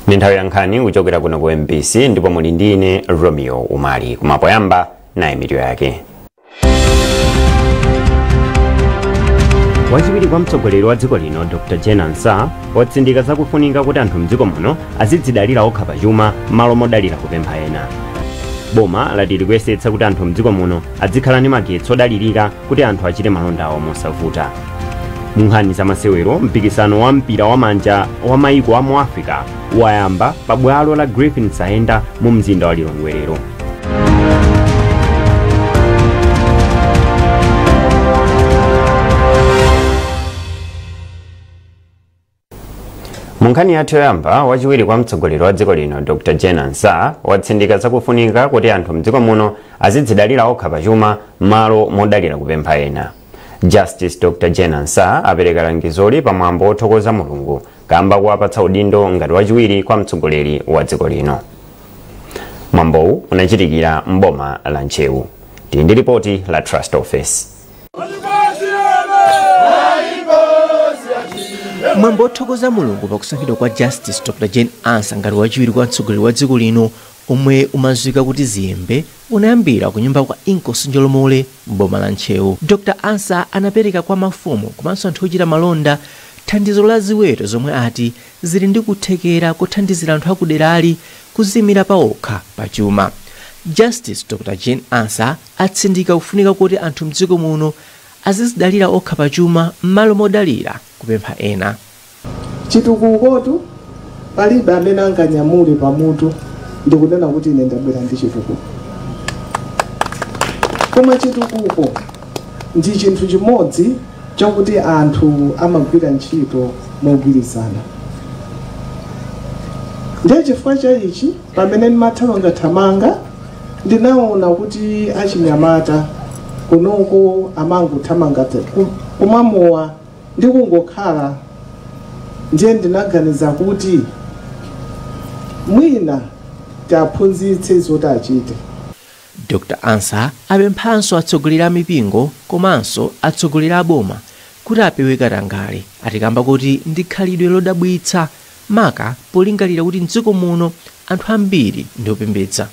Ninthawi yankhani kuchokera kuno ku MBC ndipo muli ndine Romeo Umali kumapoyamba naye mitu yake. Wachiwiri kwa mtsogoleri wa dziko lino Dr. Jane Ansah watsindika zakufunika kuti anthu mdziko muno azidzidalira okha pachuma malo modalira kupempha ena. Boma lati likuyesetsa kuti anthu mdziko muno adzikhala ndi magetsi odalirika kuti anthu achite malonda awo mosavuta. Munkhani za masewero, mpikisano wa mpira wamanja wa maiko a mu Africa wayamba pa bwalo la Griffin Saenda mu mzinda wa Lilongwe lero. Munkhani yathu yoyamba, wachiwiri kwa mtsogoleri wa dziko lino Dr. Jane Ansah watsindika zakufunika kuti anthu mdziko muno azidzidalira okha pachuma malo modalira kupempha ena. Justice Dr. Jane Ansah apereka langizoli pamwambo othokoza Mulungu kamba kuwapatsa udindo ngati wachiwiri kwa mtsogoleri wa dziko lino. Mwambowu unachitikira m'boma la Nchewu. Tili ndi ripoti la Trust Office. Mwambo othokoza Mulungu pakusankhidwa kwa Justice Dr. Jane Ansah ngati wachiwiri kwa mtsogoleri wa dziko lino omwe umazwika kuti ziyembe unayambira ku nyumba kwa Inkosi Njolomole m'boma la Nchewu. Dr. Ansah anapereka kwa mafumu komanso anthu ochita malonda thandizo la ziweto zomwe ati zili ndi kuthekera kuthandizira anthu akuderali kuzimira pa okha pachuma. Justice Dr. Jane Ansah atsindika kufunika kuti anthu mdziko muno azizidalira okha pachuma m'malo modalira kupempha ena. Chitukukotu palibe amene anganyamule pamutu ndikunena kuti ine ndabwera ndi chitukuko. Koma chitukuko ndi chinthu chimodzi chokuti anthu amagwira ntchito mogwirizana. Ndiye chifukwa cha ichi pamene ndimathamangathamanga ndinaona kuti achinyamata kunoko amangothamanga kumamowa ndi kungokhala. Ndiye ndinaganiza kuti mwina taphunzitse zoti achite. Dr. Ansah apemphanso atsogoleri a mipingo komanso atsogoleri a boma kuti apewe katangale atikamba kuti ndi khalidwe lodabwitsa maka polingalira kuti mdziko muno anthu ambiri ndi opembedza.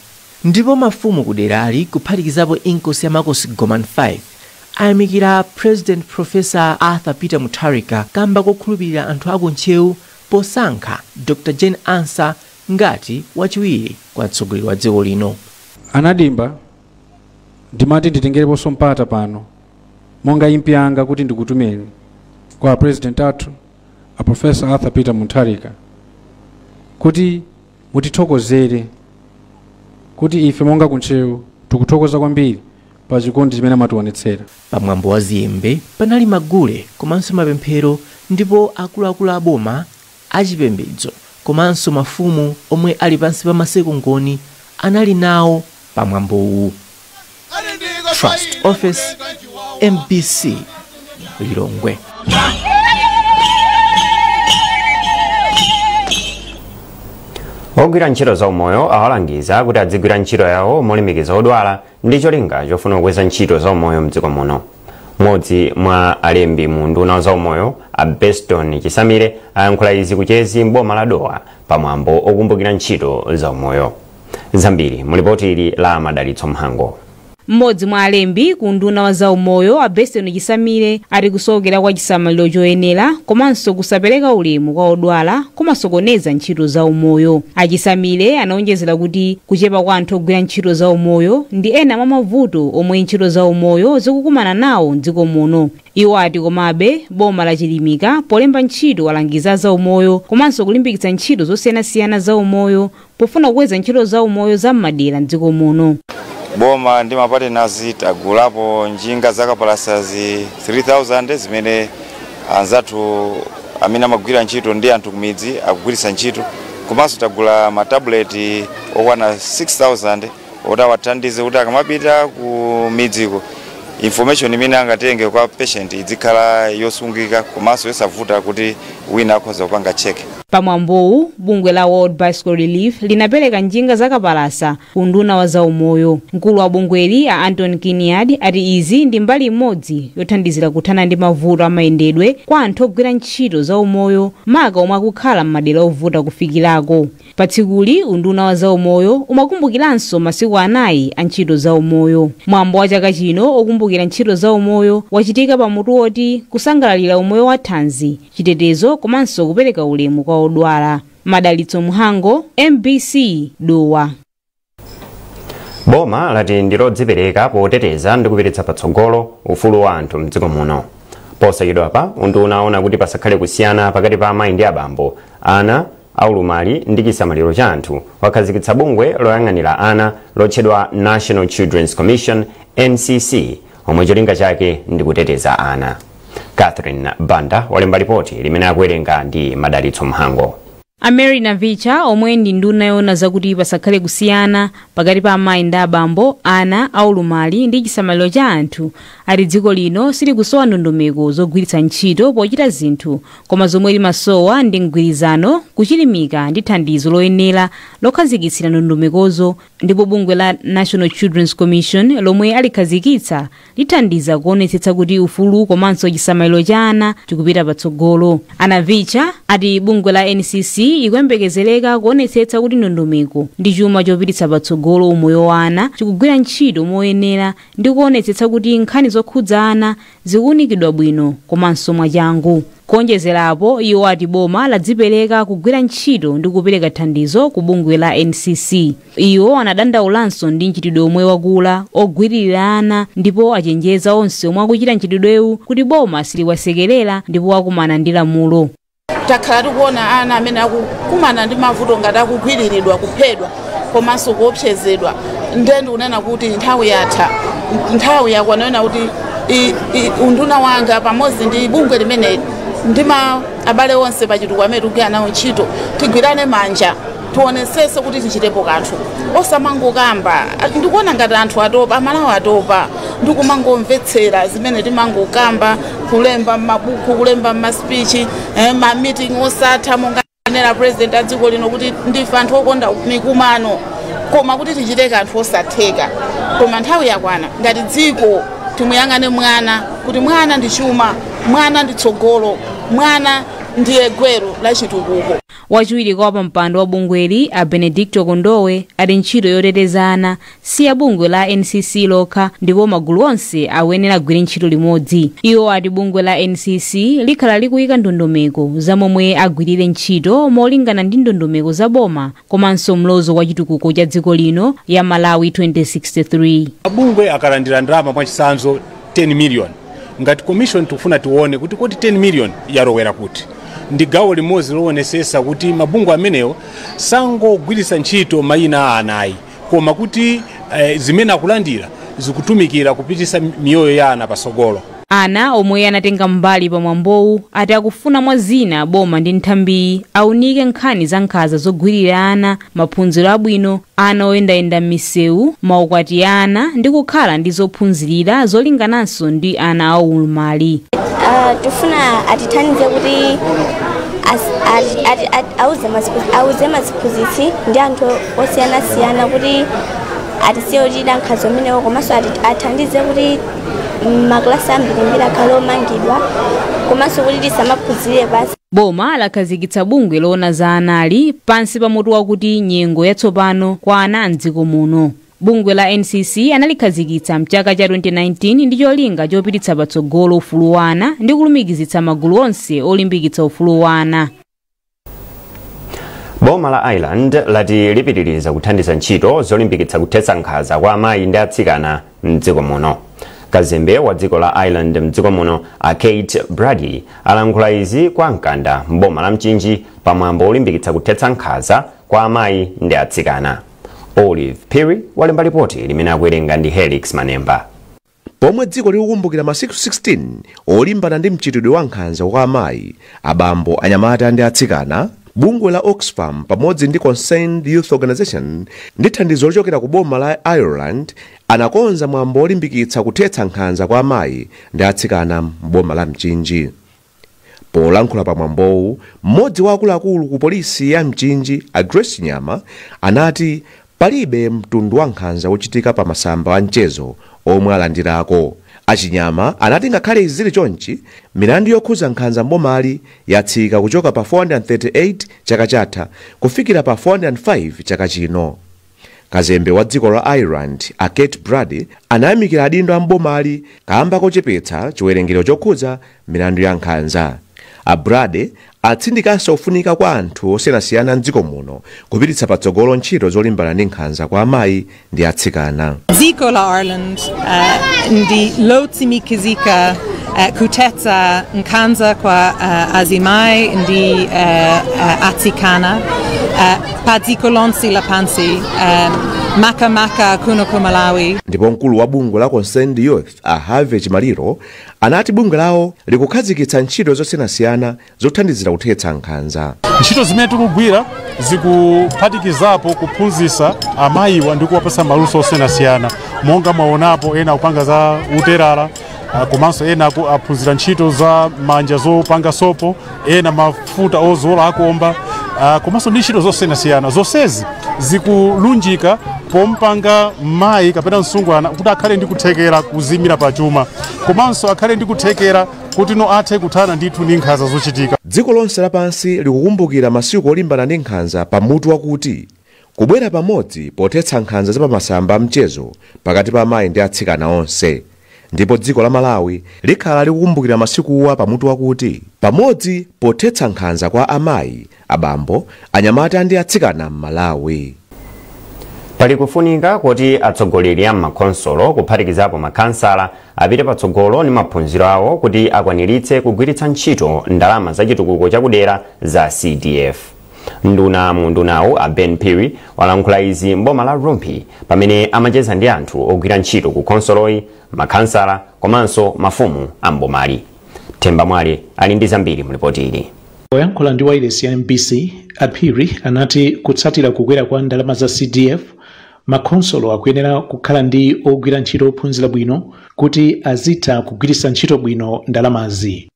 Ndipo mafumu kuderali kuphatikizapo Inkosi ya Makosi Goman 5 ayamikira President Professor Arthur Peter Mutharika kamba kokhulupirira anthu aku Nchewu posankha Dr. Jane Ansah ngati wachiwiri kwa mtsogoleri wa dziko lino. Anadimba ndimati nditengereponso mpata pano monga impi yanga kuti ndikutumeni kwa President athu a Professor Arthur Peter Mutharika kuti mutithokozere kuti ife monga ku Nchewu tikuthokoza kwambiri pa chikondi chimene amatiwonetsera. Pamwambo wa ziyembe panali magule komanso mapemphero ndipo akuluakulu a boma achipembedzo komanso mafumu omwe ali pansi pa masekongoni anali nawo pamwambowu. Trust Office, MBC, Lilongwe. Ogwira ntchito za umoyo awalangiza kuti adzigwira ntchito yawo molemekeza odwala ndi cholinga chofuna kukweza ntchito za umoyo mdziko muno. Mmodzi mwa alembi mu nduna za umoyo a Beston Chisamire ayankhula izi kuchezi m'boma la Dowa pamwambo okumbukira ntchito za umoyo. Zambiri mulipoti ili la Madalitso Mhango. Mmodzi mwa alembi ku nduna wa za umoyo a Beston Chisamire ari kusokera kwa chisamaliro choyenera komanso kusapereka ulemu kwa odwala kumasokoneza ntchito za umoyo. Achisamire anaonjezera kuti kuchepa kwa anthu ogwira ntchito za umoyo ndi ena mwa mavuto omwe ntchito za umoyo zikukumana nawo mdziko muno. Iwo ati komabe boma lachilimika polemba ntchito alangiza za umoyo komanso kulimbikitsa ntchito zosiyanasiyana za umoyo pofuna kukweza ntchito za umoyo za m'madera mdziko muno. Boma ndi mapartners tagulapo njinga zakapalasazi 3000 zimene anzathu amene amagwira ntchito ndi anthu kumidzi akugwiritsa ntchito komanso tagula matabuleti okwana 6000 oti awathandize kuti akamapita ku midziko information imene angatenge kwa patient idzikhala yosungika komanso yosavuta kuti wina akhoza kupanga check. Pamwambowu bungwe la World Bicycle Relief linapereka njinga zakapalasa ku nduna wa zaumoyo. Mkulu wa bungweli a Anton Kiniad ati izi ndi mbali imodzi yothandizira kuthana ndi mavuto amayendedwe kwa anthu ogwira ntchito zaumoyo maka omwe akukhala m'madera ovuta kufikirako. Pa tsikuli unduna wa zaumoyo umakumbukiranso masiku 4 a ntchito zaumoyo. Mwambo wa chaka chino okumbukira ntchito zaumoyo wachitika pamutu woti kusangalalira umoyo wa thanzi, chitetezo komanso kupereka ulemu kwa odwala. Madalitso Muhango, MBC Dowa. Boma lati ndilodzipereka poteteza ndi kupititsa patsogolo ufulu wa anthu mdziko muno. Posachedwa pa unduna unaona kuti pasakhale kusiyana pakati pa amayi ndi abambo, ana, aulumali ndi chisamaliro cha anthu. Wakhazikitsa bungwe loyang'anira ana lotchedwa National Children's Commission NCC, omwe cholinga chake ndi kuteteza ana. Catherine Banda walemba ripoti limene akuwerenga ndi Madalitso Muhango. Mary Navicha omwe ndi nduna yona zakuti pasakhale kusiyana pakati pa amayi ndi abambo, ana, aulumali ndi chisamaliro cha anthu, ati dziko lino silikusowa ndondomeko zogwiritsa ntchito pochita zinthu, koma zomwe limasowa ndi mgwirizano, kuchilimika ndi thandizo loyenera lokhazikitsira ndondomekozo. Ndipo bungwe la National Children's Commission lomwe alikhazikitsa lithandiza kuonetsetsa kuti ufulu komanso chisamaliro cha ana chikupita patsogolo. Anavicha ati bungwe la NCC ikuyembekezereka kuonetsetsa kuti ndondomeko ndi chuma chopititsa patsogolo umoyo wa ana chikugwira ntchito moyenera ndi kuonetsetsa kuti nkhani zokhudza ana zikuunikidwa bwino komanso mwachangu. Kuonjezerapo iwo ati boma ladzipereka kugwira ntchito ndi kupereka thandizo ku bungwe la NCC. Iwo anadandaulanso ndi ntchitidwe omwe wakula ogwiririra ana ndipo achenjeza onse omwe akuchita ntchitidwewu kuti boma siliwasekerera ndipo akumana ndi lamulo. Takhala tikuona ana amene akukumana ndi mavuto ngati akugwiriridwa, kuphedwa komanso kuopsezedwa. Ndende unena kuti nthawi yatha, nthawi yakwana kuti unduna wanga pamodzi ndi bungwe limeneli ndima abale onse pachitukuko amene tikugwira nawo ntchito tigwirane manja tionetsetse kuti tichitepo kanthu osamangokamba. Ndikuona ngati anthu atopa, amalawo atopa, ndikumangomvetsera zimene timangokamba, kulemba mabuku, kulemba maspichi, ma meeting osatha monga nena president a dziko lino kuti ndife anthu okonda mikumano, koma kuti tichite kanthu osatheka. Koma nthawi yakwana ngati dziko timuyang'ane mwana kuti mwana ndi chuma, mwana ndi tsogolo, mwana ndiye gwero la chitukuko. Wachiwiri kwa pampando wa bungweli a Benedicto Kondowe ati ntchito yoteteza ana si ya bungwe la NCC lokha ndipo magulu onse ayenera kugwira ntchito limodzi. Iwo ati bungwe la NCC likhala likuyika ndondomeko za momwe agwirire ntchito molingana ndi ndondomeko za boma komanso mlozo wa chitukuko cha dziko lino ya Malawi 2063. Bungwe akalandira ndalama mwachisanzo 10 million. Ngati commission tufuna tione kuti 10 million yarowera kuti. Ndi gawo limodzi loonetsetsa kuti mabungwe amenewo sangogwiritsa ntchito mayina anayi, koma kuti zimene akulandira zikutumikira kupititsa miyoyo ya ana pasogolo. Ana omwe anatenga mbali pamwambowu ati akufuna mwa zina boma ndi nthambi aunike nkhani za nkhanza zogwirira ana, maphunziro abwino, ana oyendayenda m'misewu, maukwati ana ndi kukhala ndi zophunzirira zolingananso ndi ana aulumali. Tufuna atithandize kuti auze maziphunzitsi ndi anthu osiyanasiyana kuti atisiye ochita nkhanza amenewo, komanso athandize kuti maklasi ambirimbiri akhale omangidwa komanso kuti tisamaphunzire basi. Boma lakhazikitsa bungwe loona za anali pansi pa mutu wakuti nyengo yatsopano kwa ana mdziko muno. Bungwe la NCC analikhazikitsa mchaka cha 2019 ndi cholinga chopititsa patsogolo ufulu wa ana ndi kulumikizitsa magulu onse olimbikitsa ufulu wa ana. Boma la Ireland lati lipitiriza kuthandiza ntchito zolimbikitsa kuthetsa nkhanza kwa amayi ndi atsikana mdziko muno. Kazembe wa dziko la Ireland mdziko muno a Kate Brady alankhula izi kwa mkanda mboma la Mchinji pamwambo olimbikitsa kuthetsa nkhanza kwa amayi ndi atsikana. Olive Perry walemba ripoti limene akuwerenga ndi Helix Manemba. Pomwe dziko likukumbukira masiku 16 olimbana ndi mchitidwe wa nkhanza kwa amayi, abambo, anyamata ndi atsikana, bungwe la Oxfam pamodzi ndi Concerned Youth Organization ndi thandizo lochokera ku boma la Ireland anakonza mwambo olimbikitsa kuthetsa nkhanza kwa amayi ndi atsikana mboma la Mchinji. Polankhula pamwambowu, mmodzi wa akuluakulu ku polisi ya Mchinji, Grace Nyama, anati palibe mtundu wa nkhanza wochitika pa masamba a mchezo omwe alandirako. Achinyama anati ngakhale zili chonchi, milandu yokhuza nkhanza mbomali yatsika kuchoka pa 438 chaka chatha kufikira pa 405 chaka chino. Kazembe wa dziko la Ireland, Kate Brady, anayamikira adindo a mbomali kamba kochepetsa chiwerengero chokhuza milandu ya nkhanza. Brady atsindikanso kufunika kwa anthu osiyanasiyana mdziko muno kupititsa patsogolo ntchito zolimbana ndi nkhanza kwa amayi ndi atsikana. Dziko la Ireland ndi lotsimikizika kutetsa nkhanza kwa azimayi ndi atsikana pa dziko lonse lapansi, makamaka kuno ku Malawi. Ndipo mkulu wa bungwe la Concerned Youth, Harvey Chimaliro, anati bungwe lawo likukhazikitsa ntchito zosiyanasiyana zothandizira kuthetsa nkhanza. Ntchito zimene tikugwira zikuphatikizapo kuphunzitsa amayiwa ndi kuwapatsa maluso osiyanasiyana, monga mwaonapo ena kupanga za uterala, komanso ena aphunzira ntchito za manja zopanga sopo, ena mafuta ozola akomba, komanso ndi ntchito zosiyanasiyana. Zonsezi zikulunjika pompanga mayi kapena msungwana kuti akhale ndi kuthekera kuzimira pa chuma, komanso akhale ndi kuthekera kuti no athe kuthana ndithu ndi nkhanza zochitika. Dziko lonse lapansi likukumbukira masiku olimbana ndi nkhanza pamutu wakuti kubwera pamodzi pothetsa nkhanza zapamasamba mchezo pakati pa amayi ndi atsikana onse. Ndipo dziko la Malawi likhala likukumbukira masikuwa pamutu wakuti pamodzi pothetsa nkhanza kwa amayi, abambo, anyamata ndi atsikana m'Malawi. Pali kufunika kuti atsogoleri a makonsolo kuphatikizapo makansala apite patsogolo ndi maphunziro awo kuti akwaniritse kugwiritsa ntchito ndalama za chitukuko chakudera za CDF. Nduna mu ndunawu Ben Phiri walankhula izi mboma la Rumpi pamene amacheza ndi anthu ogwira ntchito ku konsoloyi, makansala komanso mafumu ambomali. Themba Mwale ali ndi zambiri mu ripoti ili. Oyankhula ndi wailesi ya MBC, Phiri anati kutsatira kukwera kwa ndalama za CDF, makonsolo akuyenera kukhala ndi ogwira ntchito ophunzira bwino kuti azitha kugwiritsa ntchito bwino ndalamazi.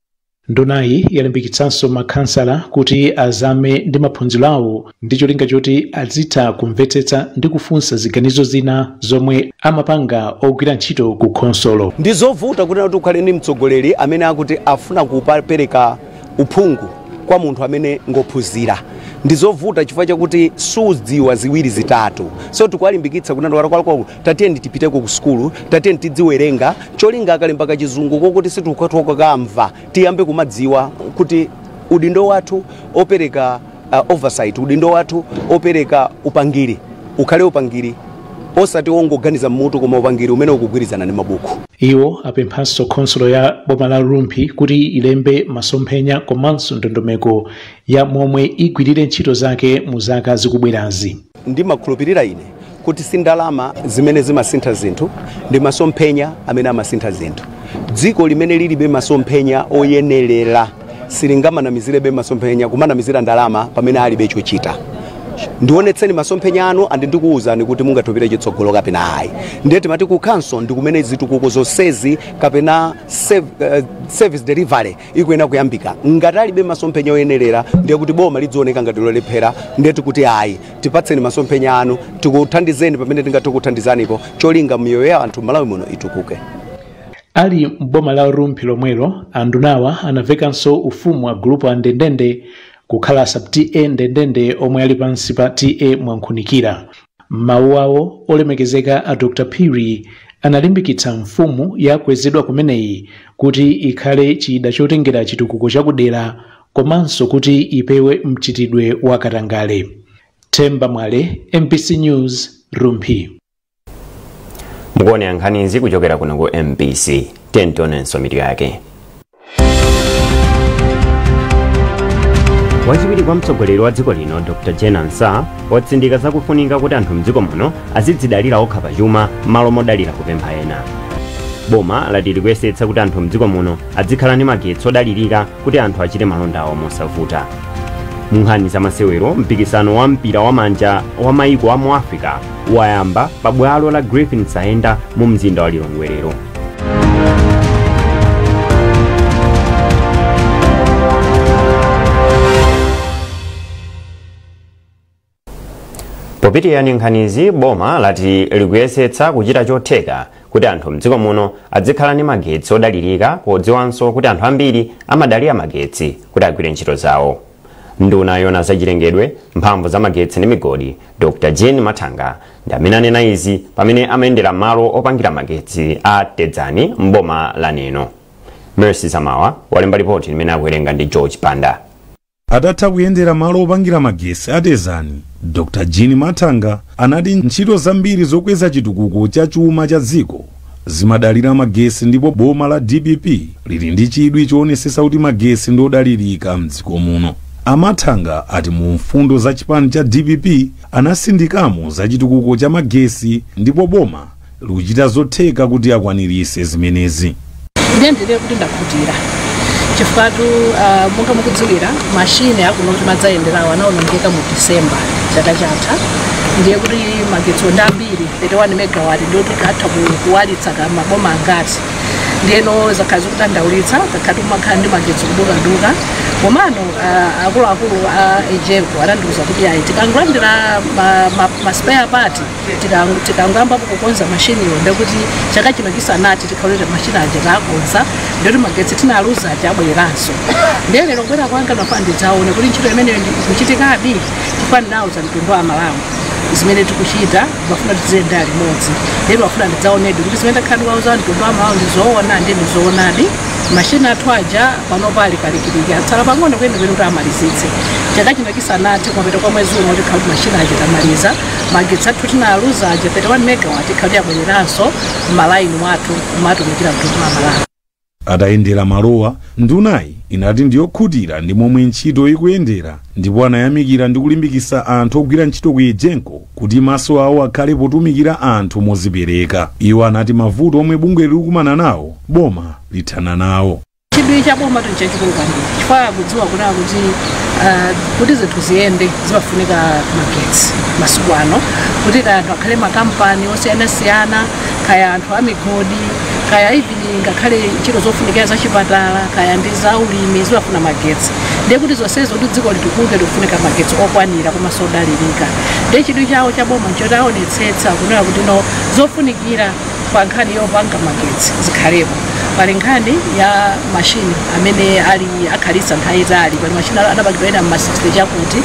Ndunayi yalimbikitsanso makansala kuti azame ndi maphunziro awo ndi cholinga choti azitha kumvetsetsa ndi kufunsa ziganizo zina zomwe amapanga ogwira ntchito ku konsolo. Ndi zovuta kuti ukhale ndi mtsogoleri amene akuti afuna kupereka uphungu kwa munthu amene ngophunzira. Ndi zovuta chifukwa chakuti sudziwa ziwiri zitatu. So tikuwalimbikitsa kuti ndwara tatiye nditipiteko ku skulu, tatiye tidziwerenga, cholinga akalemba ka chizungu kokuti situkatoka kamva, tiyambe kumadziwa kuti udindo wathu opereka oversight, udindo wathu opereka upangiri, ukhale upangiri osati wongoganiza mmutu koma upangiri umene ukugwirizana ndi mabuku. Iwo apemphanso konsolo ya boma la Rumpi kuti ilembe masomphenya komanso ndondomeko ya momwe igwirire ntchito zake mu zaka zikubwerazi. Ndi makhulupirira ine kuti sindalama zimene zimasintha zinthu, ndi masomphenya amene amasintha zinthu. Dziko limene lilibe masomphenya oyenerera silingamanamizirebe masomphenya kumanamizira ndalama pamene alibe chochita. Ndionetseni masomphenya anu andi ndikuwuzani kuti mungatopire chitsogolo kapena ayi. Ndeti mati ku council ndikumene zitukuko zonsezi kapena service delivery ikuena kuyambika. Ngati alibe masomphenya oyenerera ndiye kuti boma lidzioneka ngati lolephera, ndeti kuti ayi tipatseni masomphenya anu tikuthandizeni pamene tingathe kuthandizanipo cholinga miyoyo ya anthu Malawi muno itukuke. Ali mboma la Rumpi lomwelo, andunawa anavekanso ufumu wa grupu andendende kukhala sub TA ndendende omwe ali pansi pa TA Mwankhunikira. Mawu awo olemekezeka a Dr. Phiri analimbikitsa mfumu yakwezedwa kumeneyi kuti ikhale chida chotengera chitukuko chakudera komanso kuti ipewe mchitidwe wa katangale. Themba Mwale, MBC News, Rumpi. Mkuone nkhanizi kuchokera kuno ku MBC. Tentonenso mitu yake. Wachiwiri kwa mtsogoleri wa dziko lino Dr. Jenansa watsindika zakufunika kuti anthu mdziko muno azidzidalira okha pachuma malo modalira kupempha ena. Boma lati likuyesetsa kuti anthu mdziko muno adzikhala ndi magetsi odalirika kuti anthu achite malonda awo mosavuta. Munkhani za masewero, mpikisano wa mpira wa manja wa maiko a mu Africa wayamba pa bwalo la Griffin Saenda mu mzinda wa Lilongwe. Popitirani nkhanizi, boma lati likuyesetsa kuchita chotheka kuti anthu mdziko muno adzikhala ndi magetsi odalirika, podziwanso kuti anthu ambiri amadalira magetsi kuti agwire ntchito zawo. Nduna yona zachilengedwe, mphamvu za magetsi ndi migodi, Dr. Jane Matanga ndi amene anena izi pamene amayendera malo opangira magetsi a Tedzani m'boma la Neno. Mercy Samawa walemba ripoti limene akuwerenga ndi George Panda. Adatha kuyendera malo opangira magetsi a Tedzani, Dr. Jane Matanga anati ntchito zambiri zokweza chitukuko cha chuma cha dziko zimadalira magetsi, ndipo boma la DPP lili ndi chidwi choonetsetsa kuti magetsi ndodalirika mdziko muno. Amatanga ati mu mfundo za chipani cha DPP anasindikamo za chitukuko cha magetsi, ndipo boma likuchita zotheka kuti akwanirise zimenezi. Ndendere kuti ndakutira chifukwa monga mukudziwira mashine akuno kuti madzayendera anaonongeka mu December chaka chatha, ndiye kuti magetsi ndambiri 31 megawatt ndio tikatha kuwalitsa maboma angati, ndiyeno zakazi kutandaulitsa kakati kumakhala ndi magetsi kudukaduka. Komano akuluakulu a Ejenko atandiuza kuti ayi tikangolandira ma spare part tikangoyamba kukonza mashiniyo ndekuti chaka chino chisanati tikhalira mashini aja takonza ndiyoti magetsi tinaluza aja abwereranso. Ndiye lero kwera kwanga nafandidzaone kuti ntchito imeneyo ndikuchitikadi chifukwa ndinauza mtundu wa Malawi zimene tikuchita bafuna tizenda limodzi. Lero bafuna ndidzaonedi kuti zimene takhaliwauza mtundu wa Malawi ndizoona ndi ndizoonadi. Mashina athu aja panopa alikalikilika atsala pang'ono kwene kuti amalizitse. Chaka chino chisanati kumapita kwa mwezi umwe tikhala kuti mashina aja tamaliza. Magetsi athu tinaluza aja 31 megawatt tikhala abwereranso m'malaini mwathu kumatumikira mtundu wa Malawi. Atayendera malowa, ndunayi inati ndiyokhutira ndi momwe ntchito ikuyendera, ndipo anayamikira ndi kulimbikitsa anthu ogwira ntchito ku Ejenko kuti maso awo akhale potumikira anthu mozipereka. Iwo anati mavuto omwe bungwe likukumana nawo boma lithana nawo. Chidwi cha boma chachikulu kwambiri chifukwa kudziwa kuti zinthu ziyende zimafunika magetsi masiku ano, kuti kaya anthu akhale makampani osiyanasiyana, kaya anthu amigodi, kaya even ngakhale ntchito zofunikira za chipatala, kaya ndi za ulimi zimafuna magetsi. Ndiye kuti zonsezo kuti dziko litukuke likufunika magetsi okwanira komanso odalirika. Ndiye chidwi chawo cha boma chotaonetsetsa kunena kuti zofunikira kwa nkhani yopanga magetsi zikhalepo. Pali nkhani ya mashini amene akhalitsa nthawi zali, pali mashini adapakidwa ma 60 chakuti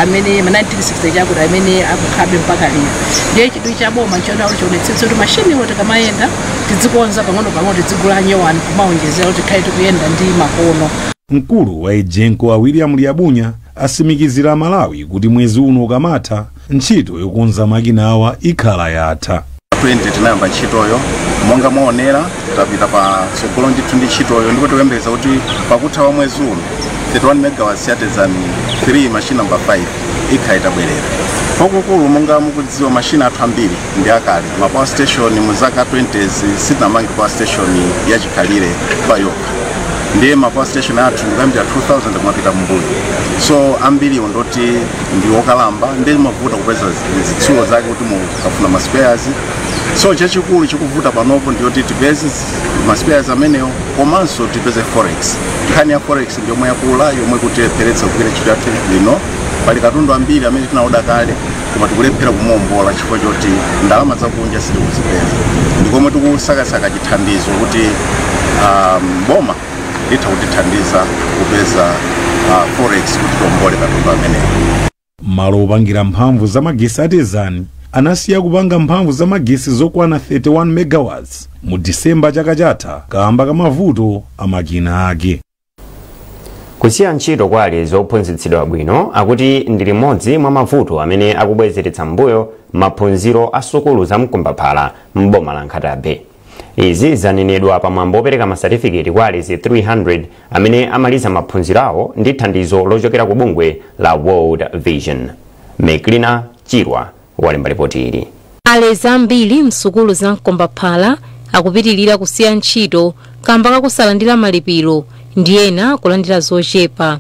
amene ma 1960 chakuti amene akukhabe mpaka lero. Ndiye chidwi cha boma chotaonetsetsa kuti mashiniwo tikamayenda tidzikonza pang'ono tidzigula nyowani kumaonjezera kuti tikhale tikuyenda ndi makono. Mkulu wa Ejenko William Lyabunya asimikizira Malawi kuti mwezi uno ukamatha ntchito yokonza makina awa ikhala yatha. 20 tinayamba ntchitoyo monga mwaonera tapita pa tsogolo ndithu ndi ntchitoyo, ndipo tikuyembekeza kuti pakutha wa mwezi uno 31 megawatts ya Tedzani 3 machine number 5 ikhala itabwerera. Kwakukulu monga mukudziwa mashina athu ambiri ndi akale, ma power station mu zaka 20s sitinamange power station yachikhalire pa yokha. Ndiye ma power station athu kuyambira 2000 kumapita mbuyo, so ambiriwo ndoti ndi okalamba ndi mavuta kupeza zitsulo zake kuti mukafuna ma spares. So chachikulu chikuvuta panopo ndiyoti tipeze ma spares amenewo komanso tipeze forex. Nkhani ya forex ndiyo yomwe yakula yomwe kutilepheretsa kugwira ntchito yathu lino. Pali katundu ambiri amene tinaoda kale koma tikulephera kumombola chifukwa choti ndalama zakunja sitikuzipeza. Ndikomwe tikusakasaka chithandizo kuti boma litha kutithandiza kupeza forex kuti tombole katundu amenewo. Malo opangira mphamvu za magetsi a Tedzani anasiya kupanga mphamvu za magetsi zokwana 31 megawatts mu December chaka chatha kamba kamavuto amakina ake. Kusiya ntchito kwa alezi ophunzitsidwa bwino akuti ndi limodzi mwa mavuto amene akubwezeretsa mbuyo maphunziro a sukulu za Mkombaphala m'boma la Nkhatabe. Izi zanenedwa pamwambo opereka masatifiketi kwa alezi 300 amene amaliza maphunziro awo ndi thandizo lochokera ku bungwe la World Vision. Meklina Chirwa walemba ripoti ili. Alezi ambiri msukulu za Mkombaphala akupitilira kusiya ntchito kamba kakusalandira malipiro ndi ena kulandira zochepa.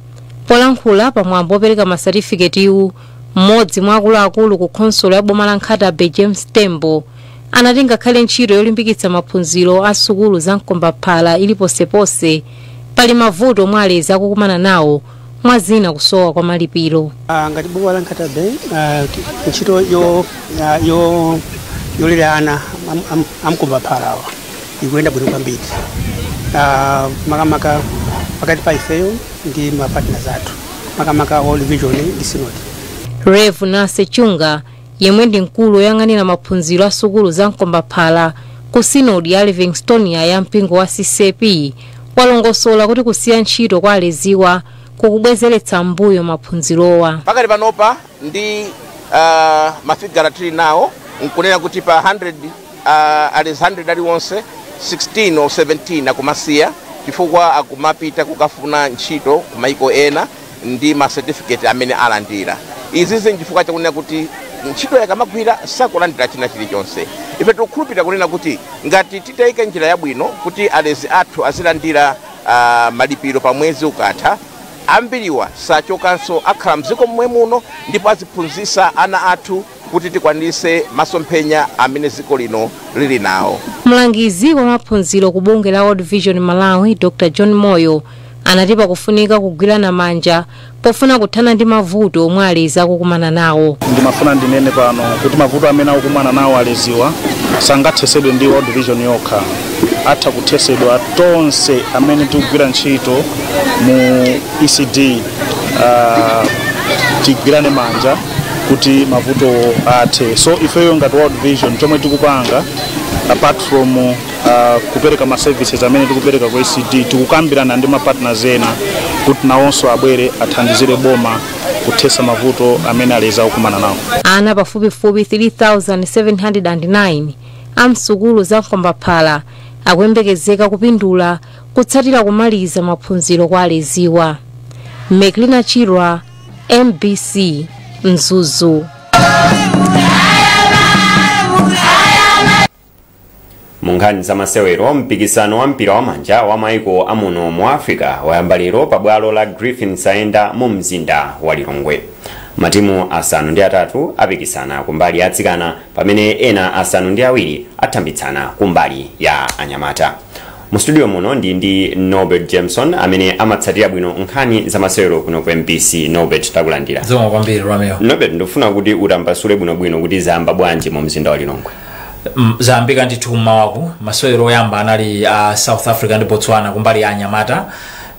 Polankhula pamwambo opereka masatifiketiwu, mmodzi mwa akuluakulu ku khonsolo ya boma la Nkhatabe James Tembo anati ngakhale ntchito yolimbikitsa maphunziro a sukulu za Mkombaphala ili posepose, pali mavuto omwe alezi akukumana nawo mwazina kusowa kwa malipiro. Ngati bungwe la Nkatabe ntchito yolera ana amkumba phalawa ikuyenda bwino kwambiri, makamaka pakati pa ifeyo ndi mapartners athu, makamaka World Vision ndi Synod. Rev Nase Chunga yemwe ndi mkulu woyang'anira maphunziro a sukulu za Nkombaphala ku Synod ya Livingstonia ya mpingo wa CCP walongosola kuti kusiya ntchito kwa aleziwa kukubwezeretsa mbuyo maphunzirowa. Pakati panopa ndi mafigara tili nawo nkunena kuti pa 100 alezi 100 aliwonse 16 or 17 akumasiya chifukwa akumapita kukafuna ntchito kumaiko ena ndi ma certificate amene alandira. Izi zinchifukwa chakunena kuti ntchito yakamagwira sakulandira china chilichonse. Ife tikukhulupirira kunena kuti ngati titayika njira yabwino kuti alezi athu azilandira malipiro pa mwezi ukatha, ambiriwa sachokanso akhala mdziko momwe muno ndipo aziphunzitsa ana athu kuti tikwanise masomphenya amene dziko lino lili nawo. Mlangizi wa maphunziro ku bungwe la World Vision Malawi Dr. John Moyo anati pakufunika kugwirana manja pofuna kuthana ndi mavuto omwe alezi akukumana nawo. Ndimafuna ndinene pano kuti mavuto amene akukumana nawo aleziwa sangathesedwe ndi World Vision yokha, atha kuthesedwa tonse amene tikugwira ntchito mu ECD, tigwirane manja kuti mavuto athe. So ifeyo ngati World Vision chomwe tikupanga apart from kupereka ma services amene tikupereka ku ECD, tikukambirana ndi ma partners ena kuti nawonso abwere athandizire boma kuthesa mavuto amene alezi akukumana nawo. Ana pafupifupi 3709 amsukulu za Nkombaphala akuyembekezeka kupindula kutsatira kumaliza maphunziro kwa aleziwa. Meklina Chirwa, MBC, Mzuzu. Munkhani za masewero, mpikisano wa mpira wa manja wa maiko amuno mu Africa wayamba lero pa bwalo la Griffin Saenda mu mzinda wa Lilongwe. Matimu asanu ndi atatu apikisana kumbali ya atsikana pamene ena asanu ndi awiri athambitsana kumbali ya anyamata. Mu studio muno ndi Norbert Jameson amene amatsatira bwino nkhani za masewero kuno ku MBC. Norbert, takulandira. Zomwe kwambiri Romeo. Norbert, ndofuna kuti utambasule bwino kuti zamba bwanji mu mzinda wa Lilongwe. Zambika ndithu mmawaku masewero oyamba anali South Africa ndi Botswana kumbali ya anyamata,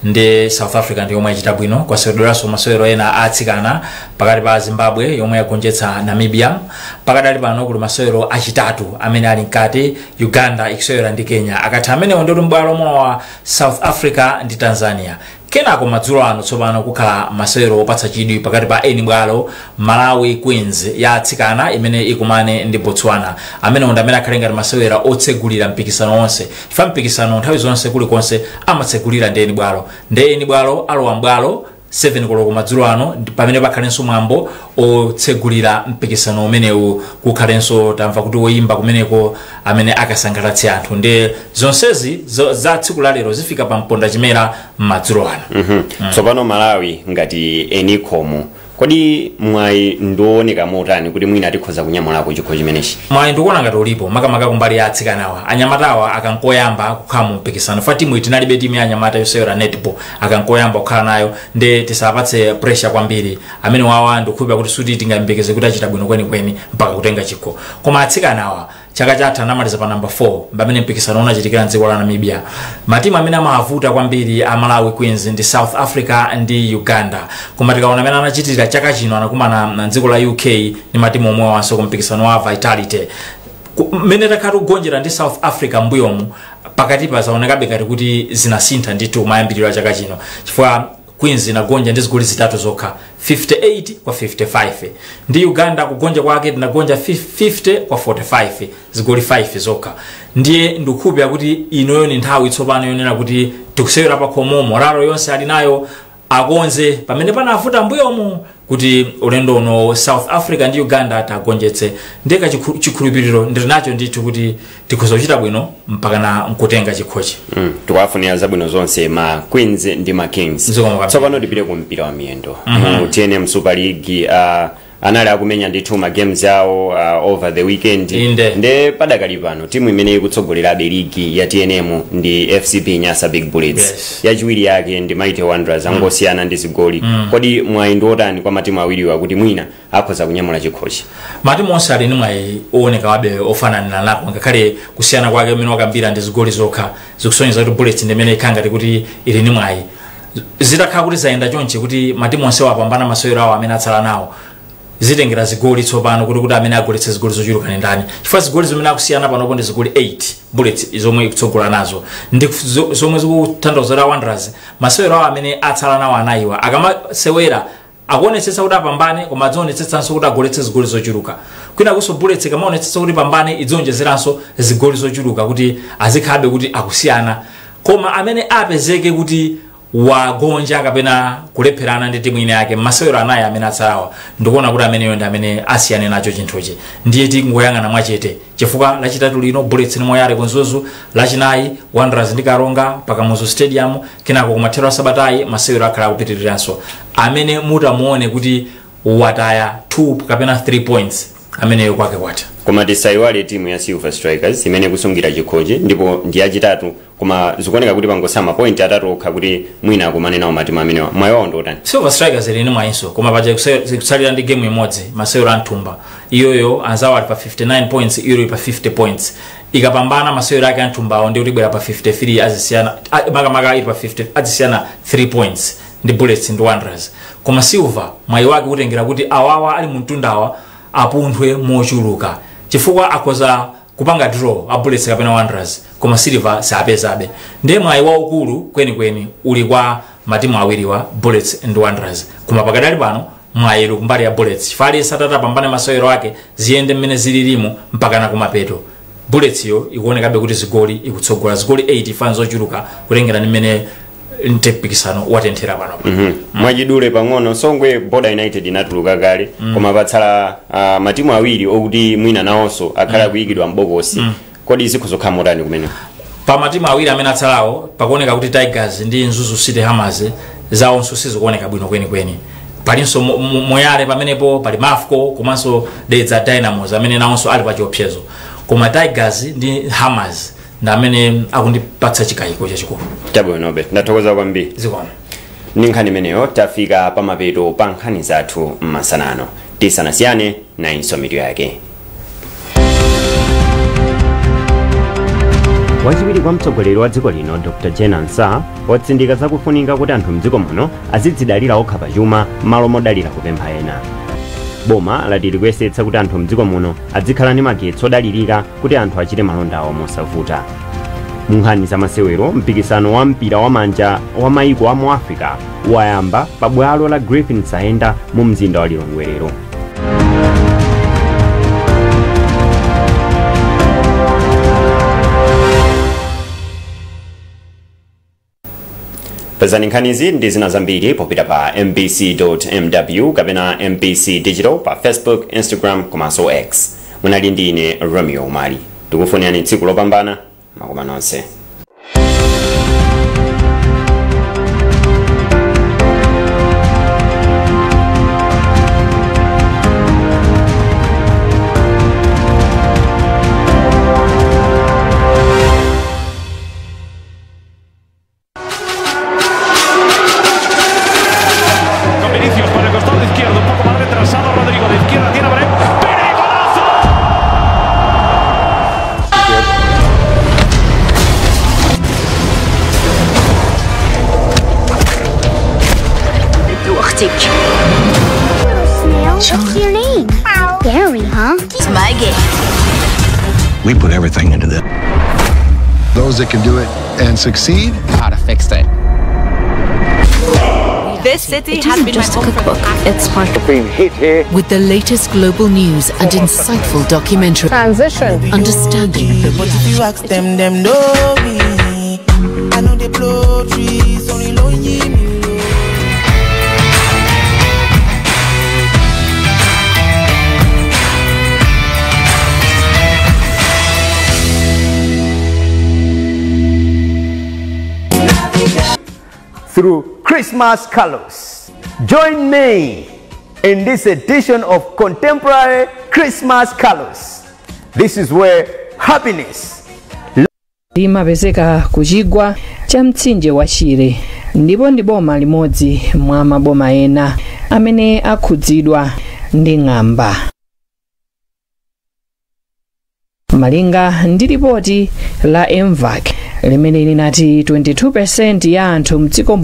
ndi South Africa ndi yomwe yachita bwino. Kwasewedweranso masewero ena atsikana pakati pa Zimbabwe yomwe yagonjetsa Namibia. Pakadali pano kuli masewero achitatu amene ali mkati, Uganda ikusewera ndi Kenya. Akatha amenewo ndi mbwalo wa South Africa ndi Tanzania. Kenako madzulo ano tsopano kukhala masewero opatsa chidwi pakati pa eni bwalo Malawi Queens ya atsikana imene ikumane ndi Botswana. Amene ndi amene akhalenga masewera otsegulira mpikisano onse. Chifukwa mpikisano nthawi zonse kulikonse amatsegulira ndi eni bwalo. Ndi eni bwalo alowa mbwalo 7 koloko madzulo ano pamene pakhalenso mwambo otsegulira mpikisano umenewu. Kukhalenso tamva kuti woyimba kumeneko amene akasangalatse anthu. Ndi zonsezi za tsiku la lero zifika pa mponda chimera madzulo ano. Tsopano Malawi ngati eni khomo, kodi mwayi ndioneka motani kuti mwina atikhoza kunyamulako chikho chimenechi? Mwayi ndikuona ngati ulipo makamaka kumbali ya atsikanawa. Anyamatawa akankoyamba kukhala mu mpikisano. Fa timu itinalibe timu ya anyamata yosewera netball akankoyamba kukhala nayo, ndi tisapatse pressure kwambiri. Amene wawa ndikukhulupirira kuti suti tingayembekeze kuti achita bwino kwenikweni mpaka kutenga chikho. Koma atsikanawa chaka chatha anamaliza pa number 4 pamene mpikisano unachitikira mdziko la Namibia. Matimu amene amavuta kwambiri a Malawi Queens ndi South Africa ndi Uganda. Koma tikaona amene anachitira chaka chino anakumana na mdziko la UK ni matimu omwe wanso kumpikisano wa Vitality. Mene takatu gonjera ndi South Africa mbuyomu pakati pa zaonekabe ngati kuti zinasintha ndithu mayambiriro a chaka chino. Chifukwa Queens inagonja ndi zigoli zitatu zokha 58 kwa 55. Ndi Uganda kugonja kwake inagonja 50 kwa 45 zigoli 5 zokha. Ndiye ndikukhulupirira kuti inoyo ni nthawi tsopano yonena kuti tikusewera pa khomomo raro yonse ali nayo agonze pamene panavuta mbuyomu kuti ulendo uno South Africa ndi Uganda atagonjetse. Ndeka chikhulupiriro ndinacho ndithu kuti tikuzochita bwino mpaka na nkutenga chikhochi. Tikuwafunira zabwino zonse ma Queens ndi ma Kings. Tsopano tipite ku mpira wa miyendo. TNM Super League anali akumenya ndithu ma games yawo over the weekend nde padakali pano timu imene ikutsogolerabe ligi ya TNM ndi FCP Nyasa Big Bullets yachiwiri yake ndi Mighty Wanderers angosiyana ndi zigoli kodi mwayi ndi otani kwa matimu awiriwa kuti mwina akhoza kunyamula chikhochi matimu onse ali ni mwayi ooneka wabe ofanana napo ngakhale kusiyana kwake umene wakambira ndi zigoli zokha zikusonyeza kuti Bullets ndi imene ikanga kuti ili ni mwayi zitakhala kuti zayenda chonchi kuti matimu onse wapambana masewero awo amene atsala nawo zitengera zigoli tsopano kuti amene agoletse zigoli zochuluka ni ndani chifukwa zigoli zimene akusiyana panopo ndi zigoli 8 Bullets zomwe ikutsogola nazo ndi zomwe zikuthandauza Wanderers masewero awo amene atsala nawo anayiwa akamasewera akuonetsetsa kuti apambane koma adzionetsetsanso kuti agoletse zigoli zochuluka kwina kuso Bullets kamaonetsetsa kuti pambane idzionjezeranso zigoli zochuluka kuti azikhalabe kuti akusiyana koma amene apezeke kuti wagonja kapena kulepherana ndi timu ine yake masewero anayi amene atsalawa ndikuona kuti ameneyo ndi amene asiyane nacho chinthuchi ndiye tingoyang'ana mwachete chifukwa lachitatu lino Bullets ni moyare konzuzu lachinayi Wanderers ndi Karonga Pakamuzu Stadium kenako kumathero sabatayi masewero akhala kupitiriranso amene mutamuone kuti wataya 2 kapena 3 points ameneyo kwake kwata koma tisaiwale timu ya Silver Strikers imene kusungira chikhochi ndipo ndi yachitatu koma zikuoneka kuti pangosama point atatu okha kuti mwina akumane nawo matimu amenewa mwayi wawo ndi otani Silver Strikers ili ni mwayinso koma paja kusalira ndi game imodzi masewero anthumba iyoyo anzawo ali pa 59 points iyo pa 50 points ikapambana masewero ake anthumbawo ndi kuti bwera pa 53 azisiyana makamaka ili pa 50 azisiyana 3 points ndi Bullets ndi Wanderers koma Silver mwayi wake kutengera kuti awawa ali mtundawa apunthwe mochuluka chifukwa akoza kupanga draw a Bullets kapena Wanderers koma Silver sapezabe ndiye mwayi waukulu kwenikweni uli kwa matimu awiriwa Bullets and Wanderers koma pakadali pano mwayi kumbali ya Bullets chifali satata pambane masewero ake ziyende mmene zililimo mpaka na kumapeto Bullets yo ikuonekabe kuti zigoli ikutsogola zigoli 8 fans ochuluka kutengera mmene ntepikisano watenthera pano mwachidule pang'ono Songwe Border United inatuluka kale koma patsala matimu awiri okuti mwina nawonso akhala kuyikidwa mbokosi kodi zikuzokhala motani kumene pa matimu awiri amene atsalawo pakuoneka kuti Tigers ndi Nzuzu City Hammers zawonso sizikuoneka bwino kwenikweni palinso moyale pamenepo pali Mafco komanso Dedza Dynamos amene nawonso ali pa chiopsezo koma Tigers ndi Hammers ndamene akundipatsa chikayiko chachikulu chabwinobe ndathokoza kwambiri zikomo ndi nkhani imeneyo tafika pamapeto pa nkhani zathu mmasanano tisanasiyane na insomito yake wachiwiri kwa mtsogoleri wa dziko lino Dr. Jane Ansah watsindika zakufunika kuti anthu mdziko muno azidzidalira okha pachuma malo modalira kupempha ena boma lati likuyesetsa kuti anthu mdziko muno adzikhala ndi magetsi odalirika kuti anthu achite malonda awo mosavuta mu nkhani za masewero mpikisano wa mpira wamanja wa maiko a mu Africa wayamba pa bwalo la Griffin Saenda mu mzinda wa Lilongwerero pezani nkhanizi ndi zina zambiri popita pa mbc.mw kapena MBC Digital pa Facebook, Instagram komanso X munali ndi ine Romeo Umali tikufunirani tsiku lopambana makoma nonse. What's your name? Gary, huh? It's my game. We put everything into this. Those that can do it and succeed, how to fix it. This city It has isn't been just a my home for cookbook, it's part of being hit here. With the latest global news and insightful documentary. Transition. Understanding the But if you ask them know me. I know they blow trees, only know me. Through Christmas colors. Join me in this edition of Contemporary Christmas Carols. This is where happiness limapezeka kuchigwa cha mtsinje wa Shire, ndipo ndi boma limodzi mwa maboma ena amene akhudzidwa ndi ng'amba. Malinga ndi ripoti la MVAC limene linati 22% ya anthu mdziko